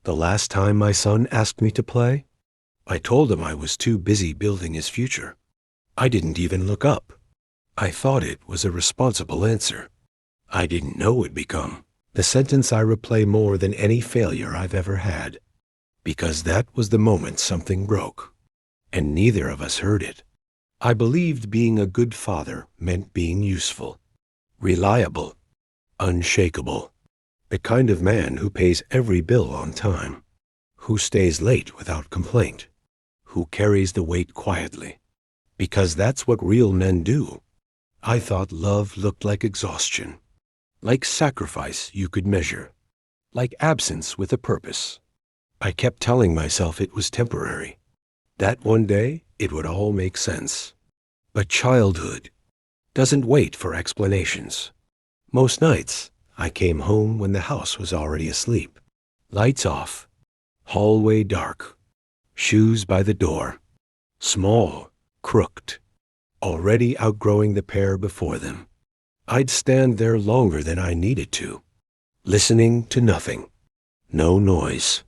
The last time my son asked me to play, I told him I was too busy building his future. I didn't even look up. I thought it was a responsible answer. I didn't know it'd become the sentence I replay more than any failure I've ever had. Because that was the moment something broke, and neither of us heard it. I believed being a good father meant being useful, reliable, unshakable, the kind of man who pays every bill on time, who stays late without complaint, who carries the weight quietly, because that's what real men do. I thought love looked like exhaustion, like sacrifice you could measure, like absence with a purpose. I kept telling myself it was temporary, that one day it would all make sense. But childhood doesn't wait for explanations. Most nights, I came home when the house was already asleep. Lights off, hallway dark, shoes by the door, small, crooked, already outgrowing the pair before them. I'd stand there longer than I needed to, listening to nothing. No noise,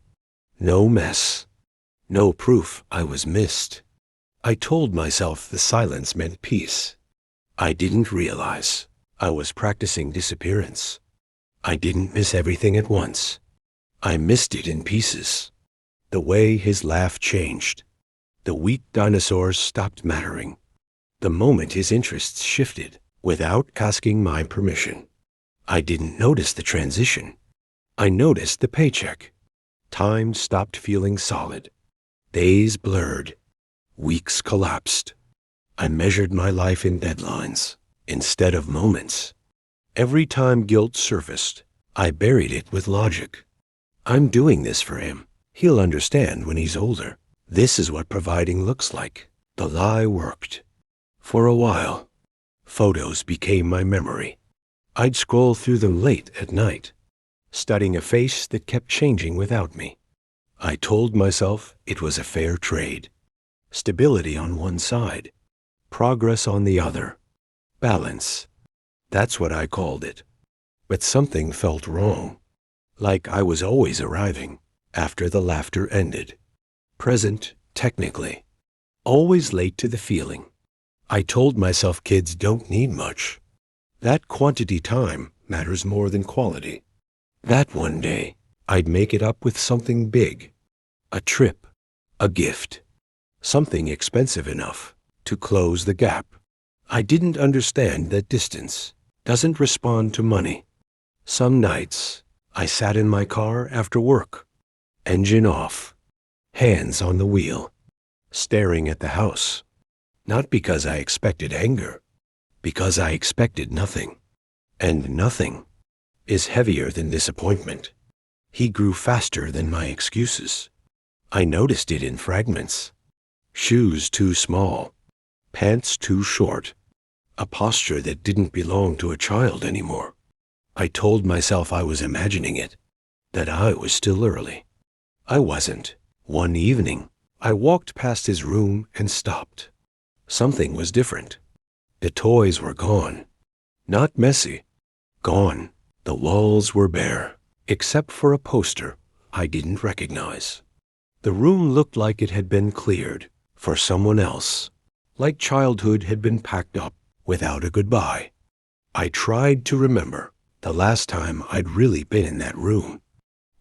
no mess, no proof I was missed. I told myself the silence meant peace. I didn't realize I was practicing disappearance. I didn't miss everything at once. I missed it in pieces. The way his laugh changed. The weak dinosaurs stopped mattering. The moment his interests shifted without asking my permission. I didn't notice the transition. I noticed the paycheck. Time stopped feeling solid. Days blurred. Weeks collapsed. I measured my life in deadlines instead of moments. Every time guilt surfaced, I buried it with logic. I'm doing this for him. He'll understand when he's older. This is what providing looks like. The lie worked. For a while, photos became my memory. I'd scroll through them late at night, studying a face that kept changing without me. I told myself it was a fair trade. Stability on one side, progress on the other. Balance. That's what I called it. But something felt wrong. Like I was always arriving after the laughter ended. Present, technically. Always late to the feeling. I told myself kids don't need much. That quantity time matters more than quality. That one day, I'd make it up with something big. A trip, a gift, something expensive enough to close the gap. I didn't understand that distance doesn't respond to money. Some nights, I sat in my car after work, engine off, hands on the wheel, staring at the house. Not because I expected anger, because I expected nothing. And nothing is heavier than disappointment. He grew faster than my excuses. I noticed it in fragments. Shoes too small, pants too short, a posture that didn't belong to a child anymore. I told myself I was imagining it, that I was still early. I wasn't. One evening, I walked past his room and stopped. Something was different. The toys were gone. Not messy. Gone. The walls were bare, except for a poster I didn't recognize. The room looked like it had been cleared for someone else, like childhood had been packed up without a goodbye. I tried to remember the last time I'd really been in that room,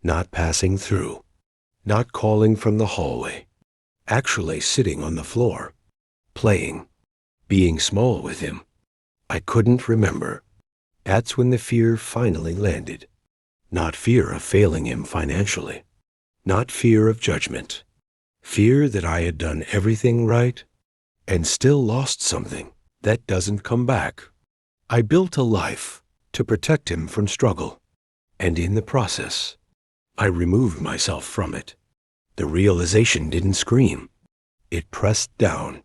not passing through, not calling from the hallway, actually sitting on the floor, playing, being small with him. I couldn't remember. That's when the fear finally landed. Not fear of failing him financially, not fear of judgment, fear that I had done everything right and still lost something that doesn't come back. I built a life to protect him from struggle, and in the process, I removed myself from it. The realization didn't scream. It pressed down.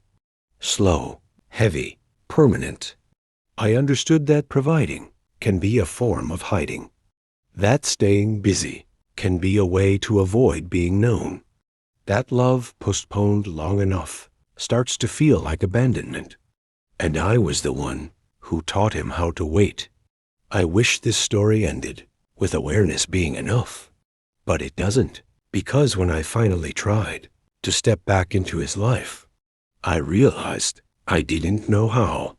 Slow, heavy, permanent. I understood that providing can be a form of hiding. That staying busy can be a way to avoid being known. That love postponed long enough starts to feel like abandonment. And I was the one who taught him how to wait. I wish this story ended with awareness being enough, but it doesn't. Because when I finally tried to step back into his life, I realized I didn't know how.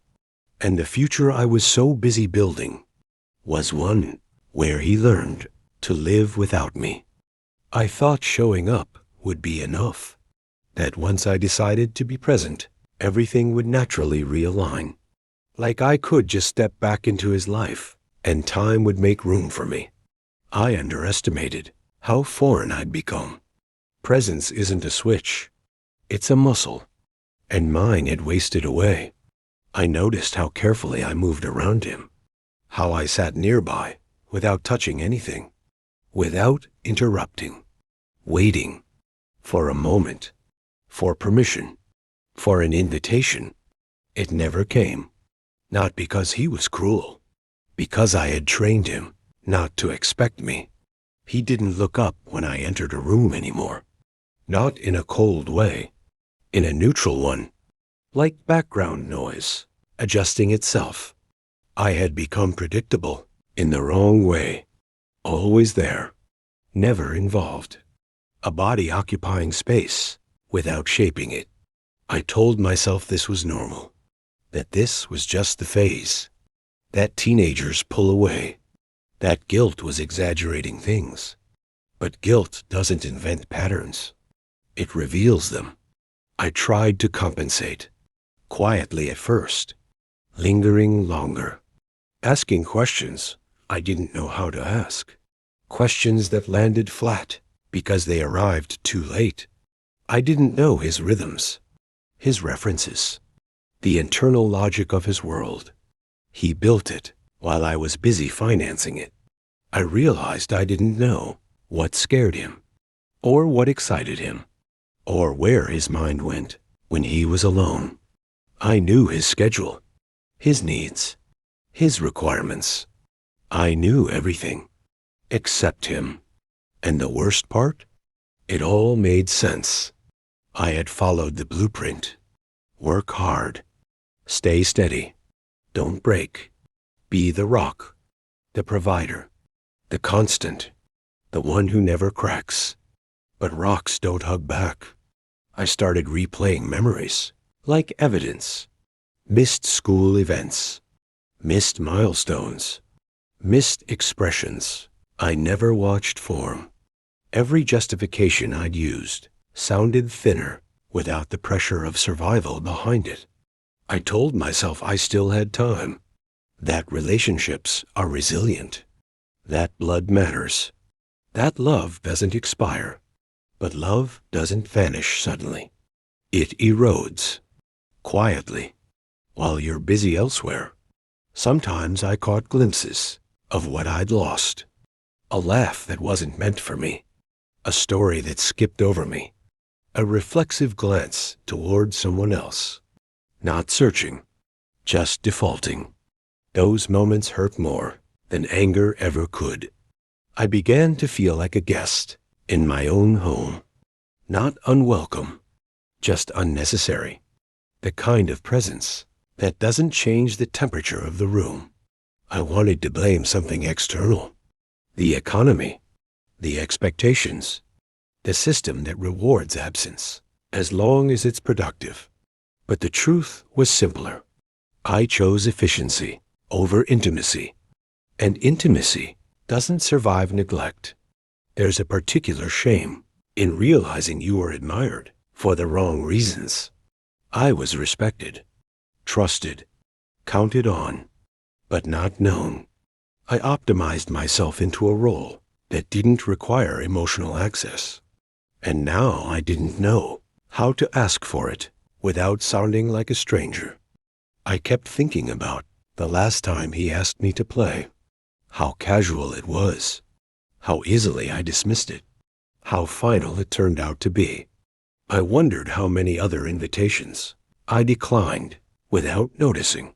And the future I was so busy building was one where he learned to live without me. I thought showing up would be enough, that once I decided to be present, everything would naturally realign. Like I could just step back into his life and time would make room for me. I underestimated how foreign I'd become. Presence isn't a switch, it's a muscle, and mine had wasted away. I noticed how carefully I moved around him, how I sat nearby without touching anything, without interrupting, waiting for a moment, for permission, for an invitation. It never came, not because he was cruel, because I had trained him not to expect me. He didn't look up when I entered a room anymore, not in a cold way, in a neutral one, like background noise, adjusting itself. I had become predictable in the wrong way, always there, never involved, a body occupying space without shaping it. I told myself this was normal, that this was just the phase, that teenagers pull away, that guilt was exaggerating things. But guilt doesn't invent patterns, it reveals them. I tried to compensate, quietly at first, lingering longer, asking questions I didn't know how to ask, questions that landed flat because they arrived too late. I didn't know his rhythms, his references, the internal logic of his world. He built it while I was busy financing it. I realized I didn't know what scared him, or what excited him, or where his mind went when he was alone. I knew his schedule, his needs, his requirements. I knew everything, except him. And the worst part? It all made sense. I had followed the blueprint. Work hard, stay steady, don't break, be the rock, the provider, the constant, the one who never cracks. But rocks don't hug back. I started replaying memories, like evidence. Missed school events, missed milestones, missed expressions I never watched form. Every justification I'd used sounded thinner without the pressure of survival behind it. I told myself I still had time, that relationships are resilient, that blood matters, that love doesn't expire, but love doesn't vanish suddenly. It erodes, quietly, while you're busy elsewhere. Sometimes I caught glimpses of what I'd lost, a laugh that wasn't meant for me, a story that skipped over me, a reflexive glance toward someone else. Not searching, just defaulting. Those moments hurt more than anger ever could. I began to feel like a guest in my own home. Not unwelcome, just unnecessary. The kind of presence that doesn't change the temperature of the room. I wanted to blame something external. The economy, the expectations, the system that rewards absence, as long as it's productive. But the truth was simpler. I chose efficiency over intimacy, and intimacy doesn't survive neglect. There's a particular shame in realizing you were admired for the wrong reasons. I was respected, trusted, counted on, but not known. I optimized myself into a role that didn't require emotional access. And now I didn't know how to ask for it without sounding like a stranger. I kept thinking about the last time he asked me to play, how casual it was, how easily I dismissed it, how final it turned out to be. I wondered how many other invitations I declined without noticing,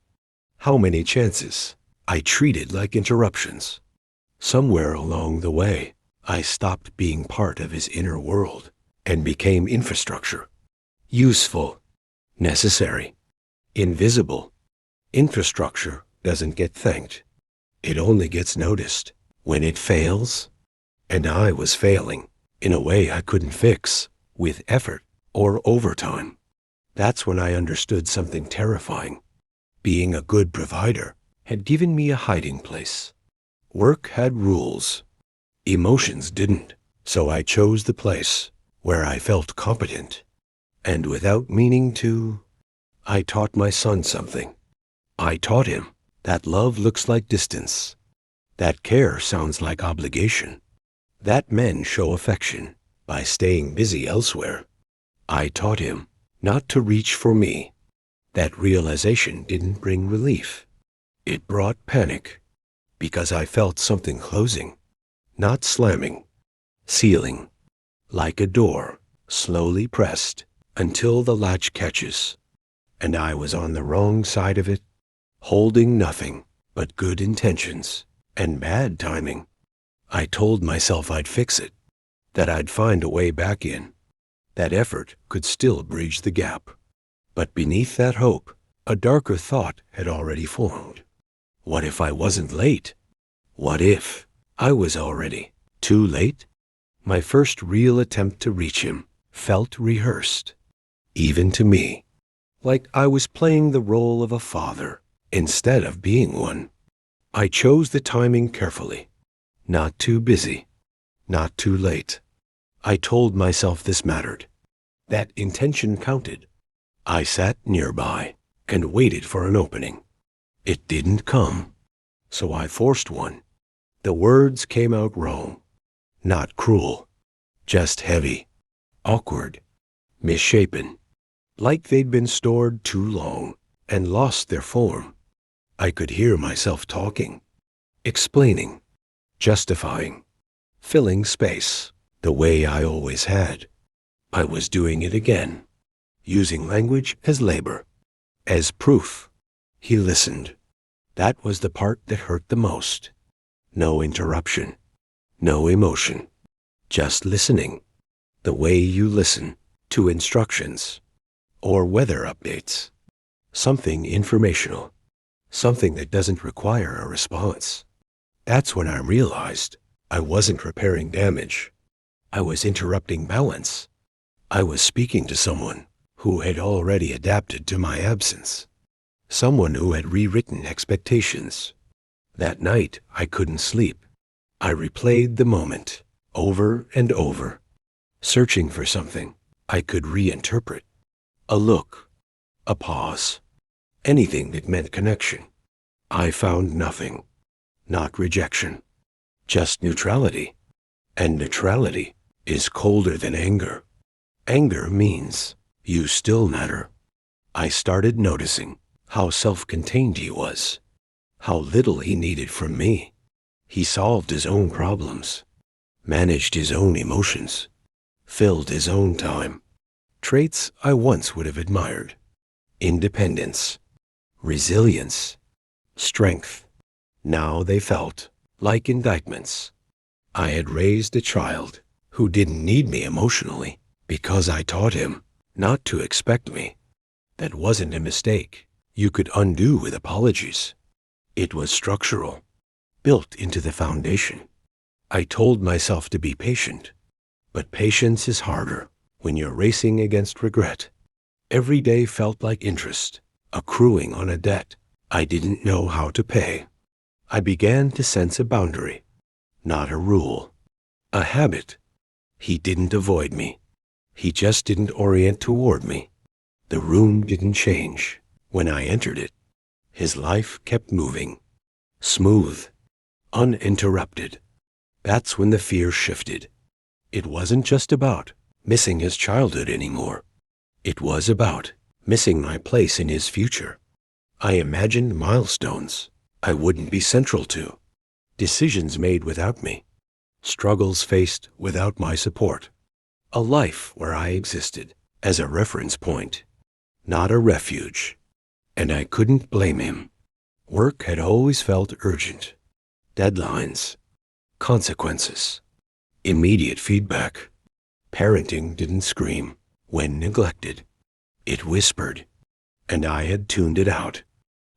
how many chances I treated like interruptions. Somewhere along the way, I stopped being part of his inner world and became infrastructure. Useful, necessary, invisible. Infrastructure doesn't get thanked. It only gets noticed when it fails. And I was failing in a way I couldn't fix with effort or overtime. That's when I understood something terrifying. Being a good provider had given me a hiding place. Work had rules. Emotions didn't. So I chose the place where I felt competent. And without meaning to, I taught my son something. I taught him that love looks like distance, that care sounds like obligation, that men show affection by staying busy elsewhere. I taught him not to reach for me. That realization didn't bring relief. It brought panic, because I felt something closing, not slamming, sealing, like a door slowly pressed until the latch catches. And I was on the wrong side of it, holding nothing but good intentions and bad timing. I told myself I'd fix it, that I'd find a way back in, that effort could still bridge the gap. But beneath that hope, a darker thought had already formed. What if I wasn't late? What if I was already too late? My first real attempt to reach him felt rehearsed, even to me, like I was playing the role of a father instead of being one. I chose the timing carefully. Not too busy, not too late. I told myself this mattered, that intention counted. I sat nearby and waited for an opening. It didn't come, so I forced one. The words came out wrong, not cruel, just heavy, awkward, misshapen, like they'd been stored too long and lost their form. I could hear myself talking, explaining, justifying, filling space the way I always had. I was doing it again, using language as labor, as proof. He listened. That was the part that hurt the most. No interruption, no emotion, just listening, the way you listen to instructions or weather updates. Something informational, something that doesn't require a response. That's when I realized I wasn't repairing damage. I was interrupting balance. I was speaking to someone who had already adapted to my absence, someone who had rewritten expectations. That night, I couldn't sleep. I replayed the moment over and over, searching for something I could reinterpret. A look, a pause, anything that meant connection. I found nothing. Not rejection, just neutrality. And neutrality is colder than anger. Anger means you still matter. I started noticing how self-contained he was, how little he needed from me. He solved his own problems, managed his own emotions, filled his own time. Traits I once would have admired. Independence, resilience, strength. Now they felt like indictments. I had raised a child who didn't need me emotionally because I taught him not to expect me. That wasn't a mistake you could undo with apologies. It was structural, built into the foundation. I told myself to be patient, but patience is harder when you're racing against regret. Every day felt like interest, accruing on a debt I didn't know how to pay. I began to sense a boundary, not a rule, a habit. He didn't avoid me. He just didn't orient toward me. The room didn't change when I entered it. His life kept moving, smooth, uninterrupted. That's when the fear shifted. It wasn't just about missing his childhood anymore. It was about missing my place in his future. I imagined milestones I wouldn't be central to, decisions made without me, struggles faced without my support, a life where I existed as a reference point, not a refuge. And I couldn't blame him. Work had always felt urgent. Deadlines, consequences, immediate feedback. Parenting didn't scream when neglected. It whispered, and I had tuned it out.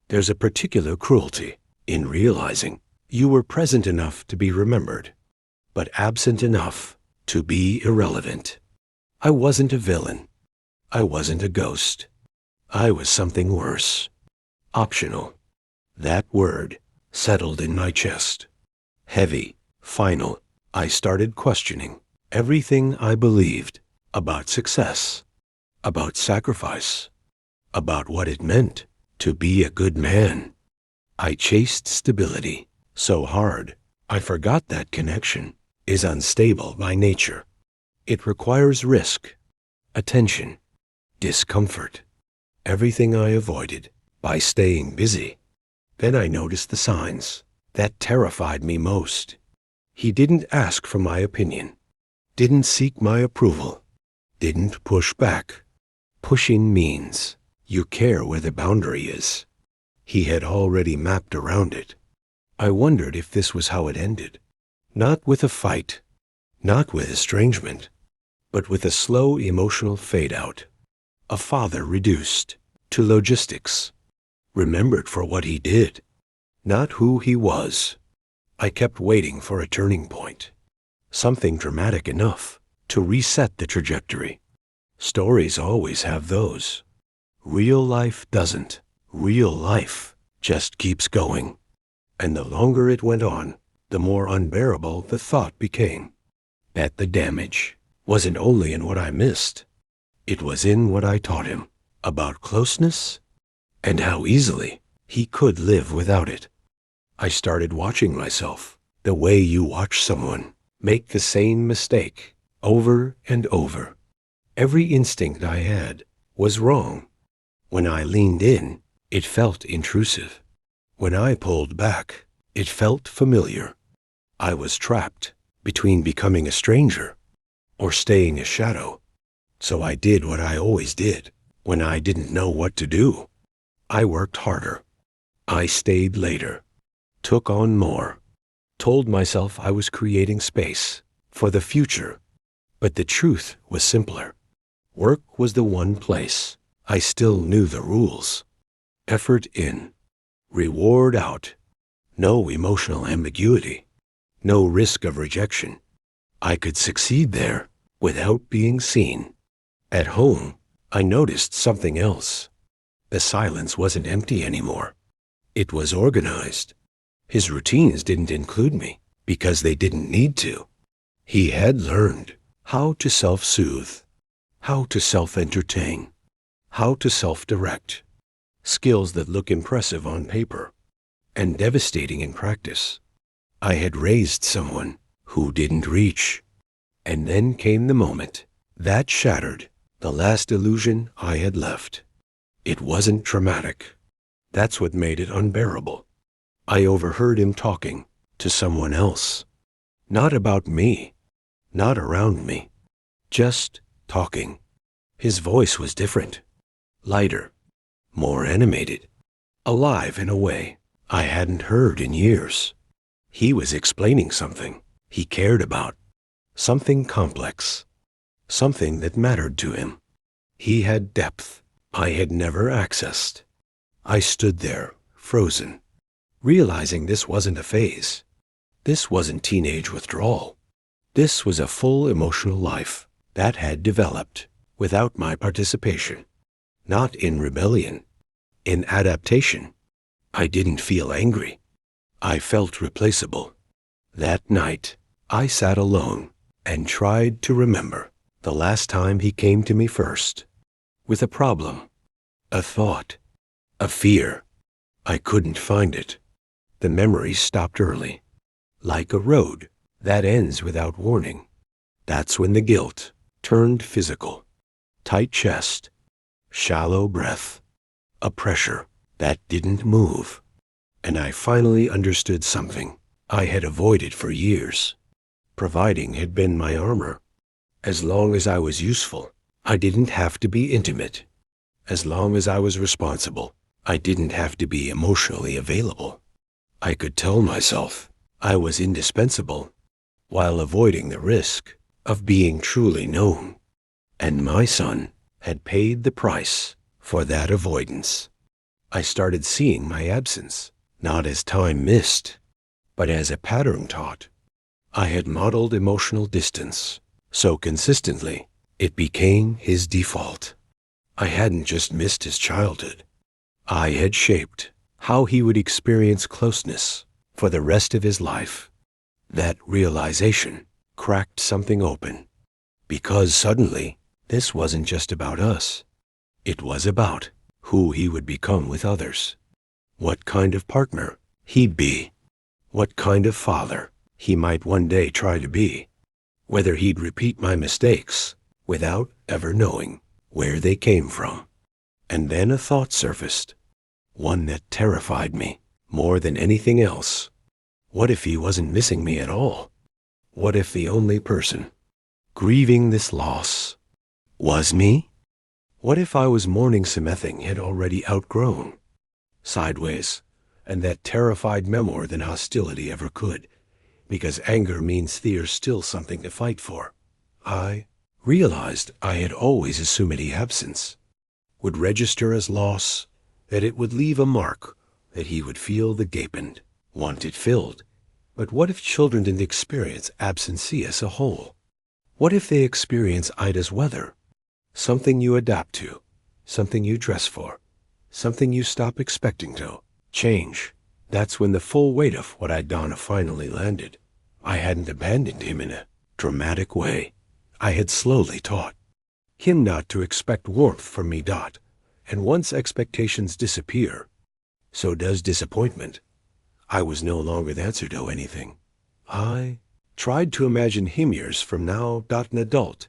There's a particular cruelty in realizing you were present enough to be remembered, but absent enough to be irrelevant. I wasn't a villain. I wasn't a ghost. I was something worse. Optional. That word settled in my chest. Heavy, final. I started questioning everything I believed about success, about sacrifice, about what it meant to be a good man. I chased stability so hard, I forgot that connection is unstable by nature. It requires risk, attention, discomfort, everything I avoided by staying busy. Then I noticed the signs that terrified me most. He didn't ask for my opinion, didn't seek my approval, didn't push back. Pushing means you care where the boundary is. He had already mapped around it. I wondered if this was how it ended. Not with a fight, not with estrangement, but with a slow emotional fade-out. A father reduced to logistics, remembered for what he did, not who he was. I kept waiting for a turning point, something dramatic enough to reset the trajectory. Stories always have those. Real life doesn't. Real life just keeps going. And the longer it went on, the more unbearable the thought became that the damage wasn't only in what I missed, it was in what I taught him about closeness and how easily he could live without it. I started watching myself the way you watch someone make the same mistake over and over. Every instinct I had was wrong. When I leaned in, it felt intrusive. When I pulled back, it felt familiar. I was trapped between becoming a stranger or staying a shadow. So I did what I always did when I didn't know what to do. I worked harder. I stayed later, took on more, told myself I was creating space for the future. But the truth was simpler. Work was the one place I still knew the rules. Effort in, reward out. No emotional ambiguity, no risk of rejection. I could succeed there without being seen. At home, I noticed something else. The silence wasn't empty anymore. It was organized. His routines didn't include me because they didn't need to. He had learned how to self-soothe, how to self-entertain, how to self-direct. Skills that look impressive on paper and devastating in practice. I had raised someone who didn't reach. And then came the moment that shattered the last illusion I had left. It wasn't traumatic. That's what made it unbearable. I overheard him talking to someone else. Not about me, not around me, just talking. His voice was different, lighter, more animated, alive in a way I hadn't heard in years. He was explaining something he cared about, something complex, something that mattered to him. He had depth I had never accessed. I stood there, frozen, realizing this wasn't a phase. This wasn't teenage withdrawal. This was a full emotional life that had developed without my participation, not in rebellion, in adaptation. I didn't feel angry. I felt replaceable. That night, I sat alone and tried to remember the last time he came to me first, with a problem, a thought, a fear. I couldn't find it. The memory stopped early, like a road that ends without warning. That's when the guilt turned physical. Tight chest, shallow breath, a pressure that didn't move. And I finally understood something I had avoided for years. Providing had been my armor. As long as I was useful, I didn't have to be intimate. As long as I was responsible, I didn't have to be emotionally available. I could tell myself I was indispensable while avoiding the risk of being truly known. And my son had paid the price for that avoidance. I started seeing my absence not as time missed, but as a pattern taught. I had modeled emotional distance So consistently, it became his default. I hadn't just missed his childhood. I had shaped how he would experience closeness for the rest of his life. That realization cracked something open, because suddenly, this wasn't just about us. It was about who he would become with others, what kind of partner he'd be, what kind of father he might one day try to be, whether he'd repeat my mistakes without ever knowing where they came from. And then a thought surfaced, one that terrified me more than anything else. What if he wasn't missing me at all? What if the only person grieving this loss was me? What if I was mourning something had already outgrown? Sideways, and that terrified me more than hostility ever could, because anger means there's still something to fight for. I realized I had always assumed the absence would register as loss, that it would leave a mark, that he would feel the gaping, want it filled. But what if children didn't experience absentee as a whole? What if they experience Ida's weather? Something you adapt to, something you dress for, something you stop expecting to change. That's when the full weight of what I'd done finally landed. I hadn't abandoned him in a dramatic way. I had slowly taught him not to expect warmth from me. And once expectations disappear, so does disappointment. I was no longer the answer to anything. I tried to imagine him years from now, an adult,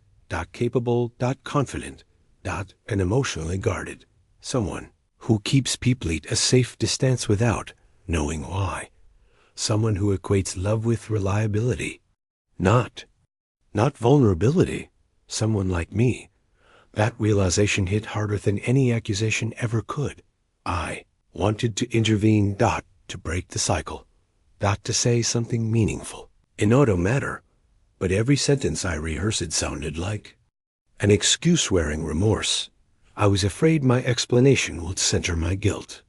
capable, confident, and emotionally guarded. Someone who keeps people at a safe distance without knowing why. Someone who equates love with reliability. Not vulnerability. Someone like me. That realization hit harder than any accusation ever could. I wanted to intervene, to break the cycle, to say something meaningful. In auto matter, but every sentence I rehearsed sounded like an excuse-wearing remorse. I was afraid my explanation would center my guilt.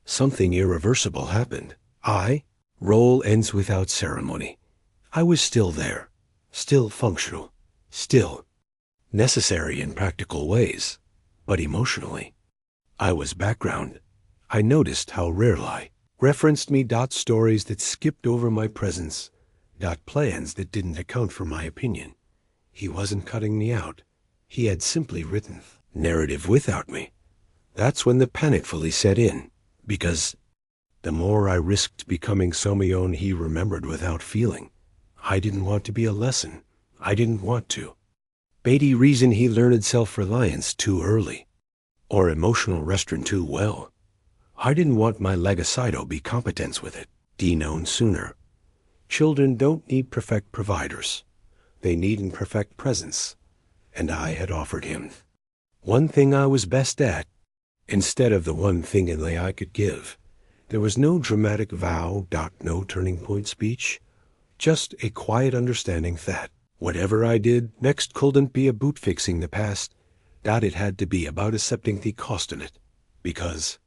Something irreversible happened. Role ends without ceremony. I was still there, still functional, still necessary in practical ways, but emotionally, I was background. I noticed how rarely I referenced me. Stories that skipped over my presence. Plans that didn't account for my opinion. He wasn't cutting me out. He had simply written narrative without me. That's when the panic fully set in, because the more I risked becoming someone he remembered without feeling. I didn't want to be a lesson. I didn't want to. Beatty reason he learned self-reliance too early, or emotional restraint too well. I didn't want my legacy be competence with it, known sooner. Children don't need perfect providers. They need imperfect presence. And I had offered him one thing I was best at, instead of the one thing only I could give. There was no dramatic vow, no turning point speech, just a quiet understanding that whatever I did next couldn't be about fixing the past, it had to be about accepting the cost in it. Because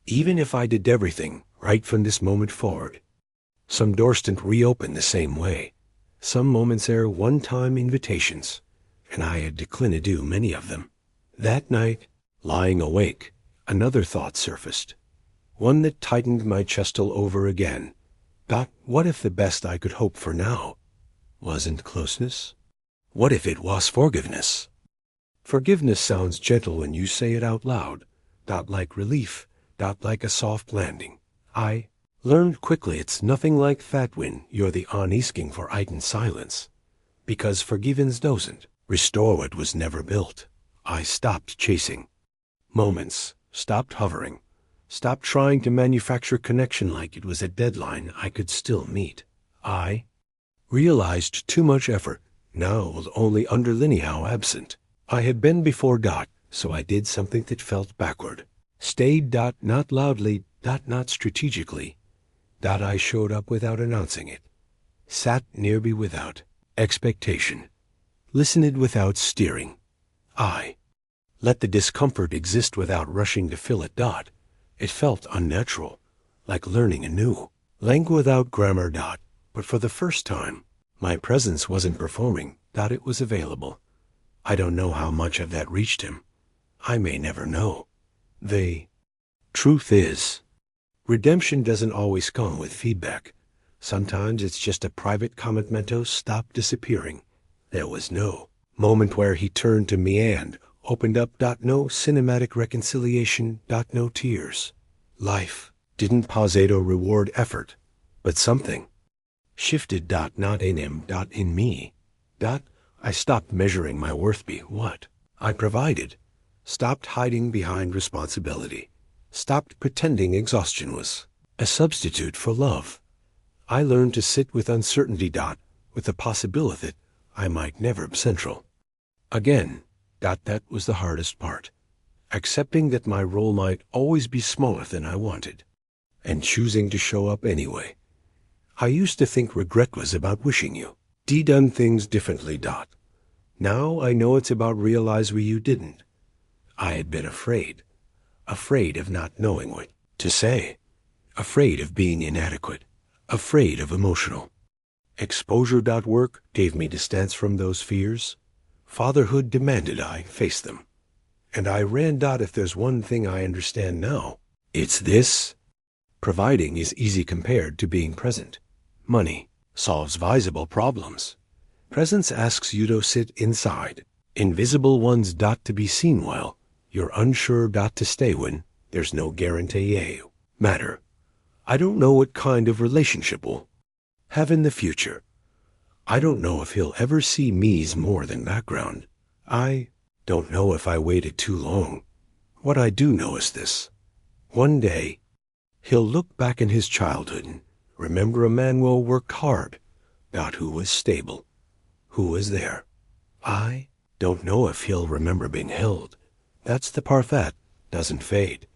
even if I did everything right from this moment forward, some doors didn't reopen the same way. Some moments are one-time invitations, and I had declined to do many of them. That night, lying awake, another thought surfaced, one that tightened my chest all over again. What if the best I could hope for now wasn't closeness? What if it was forgiveness? Forgiveness sounds gentle when you say it out loud, like relief, like a soft landing. I learned quickly it's nothing like that when you're the asking for in silence, because forgiveness doesn't restore what was never built. I stopped chasing moments, stopped hovering, stopped trying to manufacture connection like it was a deadline I could still meet. I realized too much effort now was only underlinear absent. I had been before, so I did something that felt backward. Stayed, not loudly, not strategically. I showed up without announcing it. Sat near me without expectation. Listened without steering. I let the discomfort exist without rushing to fill it. It felt unnatural, like learning anew. Language without grammar. But for the first time, my presence wasn't performing. That it was available. I don't know how much of that reached him. I may never know. The truth is, redemption doesn't always come with feedback. Sometimes it's just a private commento, stop disappearing. There was no moment where he turned to me and opened up. No cinematic reconciliation. No tears. Life didn't pausato reward effort, but something shifted. Not in him. In me. I stopped measuring my worth by what I provided, stopped hiding behind responsibility, stopped pretending exhaustion was a substitute for love. I learned to sit with uncertainty. With the possibility that I might never be central again. That was the hardest part. Accepting that my role might always be smaller than I wanted, and choosing to show up anyway. I used to think regret was about wishing you done things differently. Now I know it's about realize you didn't. I had been afraid of not knowing what to say, afraid of being inadequate, afraid of emotional exposure. Work gave me distance from those fears. Fatherhood demanded I face them. And I ran. If there's one thing I understand now, it's this. Providing is easy compared to being present. Money solves visible problems. Presence asks you to sit inside invisible ones. To be seen while you're unsure. To stay when there's no guarantee you matter. I don't know what kind of relationship we'll have in the future. I don't know if he'll ever see me's more than background. I don't know if I waited too long. What I do know is this. One day, he'll look back in his childhood and remember a man who worked hard, who was stable, who was there. I don't know if he'll remember being held. That's the part that doesn't fade.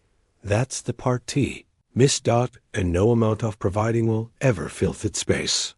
That's the part T missed. And no amount of providing will ever fill that space.